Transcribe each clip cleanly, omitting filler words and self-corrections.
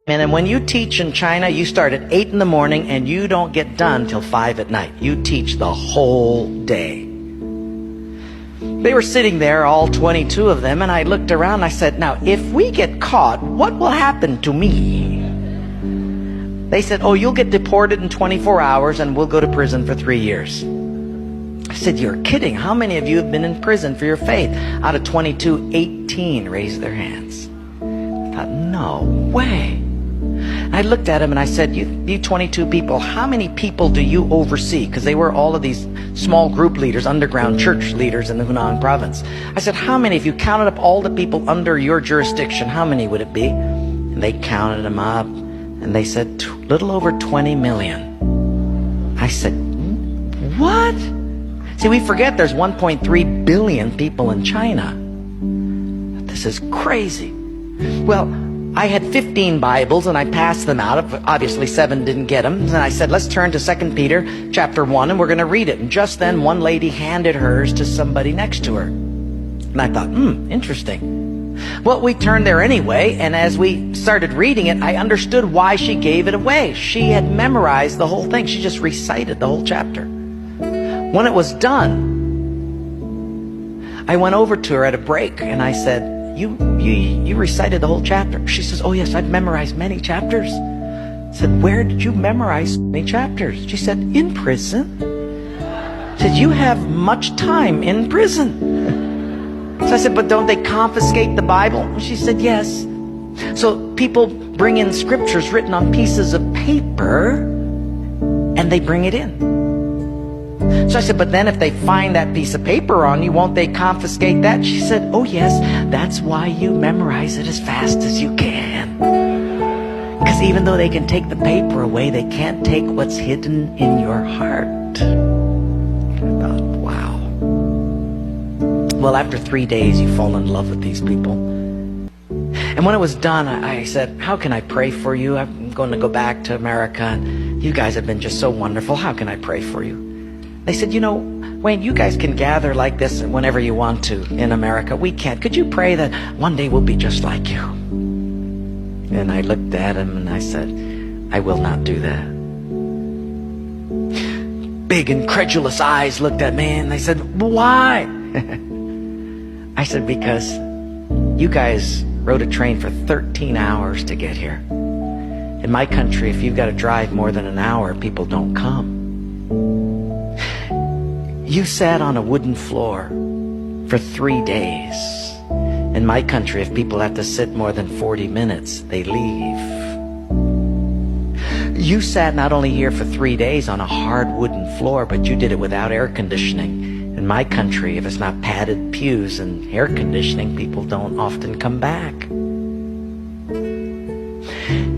And when you teach in China, you start at 8 in the morning and you don't get done till 5 at night. You teach the whole day. They were sitting there, all 22 of them, and I looked around and I said, now, if we get caught, what will happen to me? They said, oh, you'll get deported in 24 hours and we'll go to prison for 3 years. I said, you're kidding. How many of you have been in prison for your faith? Out of 22, 18 raised their hands. I thought, no way. I looked at him and I said, you 22 people, how many people do you oversee? Because they were all of these small group leaders, underground church leaders in the Hunan province. I said, how many, if you counted up all the people under your jurisdiction, how many would it be? And they counted them up and they said, little over 20 million. I said, what? See, we forget there's 1.3 billion people in China. This is crazy. Well, I had 15 Bibles and I passed them out. Obviously 7 didn't get them. And I said, let's turn to 2 Peter chapter 1 and we're going to read it. And just then one lady handed hers to somebody next to her. And I thought, interesting. Well, we turned there anyway, and as we started reading it, I understood why she gave it away. She had memorized the whole thing. She just recited the whole chapter. When it was done, I went over to her at a break and I said, you recited the whole chapter. She says, oh yes, I've memorized many chapters. I said, where did you memorize many chapters? She said, in prison. I said, you have much time in prison. So I said, but don't they confiscate the Bible? She said, yes. So people bring in scriptures written on pieces of paper and they bring it in. So I said, but then if they find that piece of paper on you, won't they confiscate that? She said, oh yes, that's why you memorize it as fast as you can. Because even though they can take the paper away, they can't take what's hidden in your heart. I thought, wow. Well, after 3 days, you fall in love with these people. And when it was done, I said, how can I pray for you? I'm going to go back to America, and you guys have been just so wonderful. How can I pray for you? They said, you know, Wayne, you guys can gather like this whenever you want to in America. We can't. Could you pray that one day we'll be just like you? And I looked at him and I said, I will not do that. Big incredulous eyes looked at me and they said, why? I said, because you guys rode a train for 13 hours to get here. In my country, if you've got to drive more than an hour, people don't come. You sat on a wooden floor for 3 days. In my country, if people have to sit more than 40 minutes, they leave. You sat not only here for 3 days on a hard wooden floor, but you did it without air conditioning. In my country, if it's not padded pews and air conditioning, people don't often come back.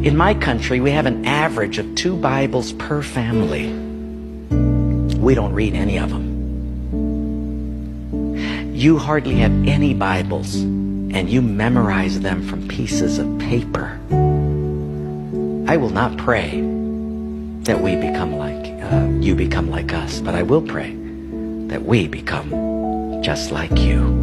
In my country, we have an average of 2 Bibles per family. We don't read any of them. You hardly have any Bibles, and you memorize them from pieces of paper. I will not pray that we become like, you become like us, but I will pray that we become just like you.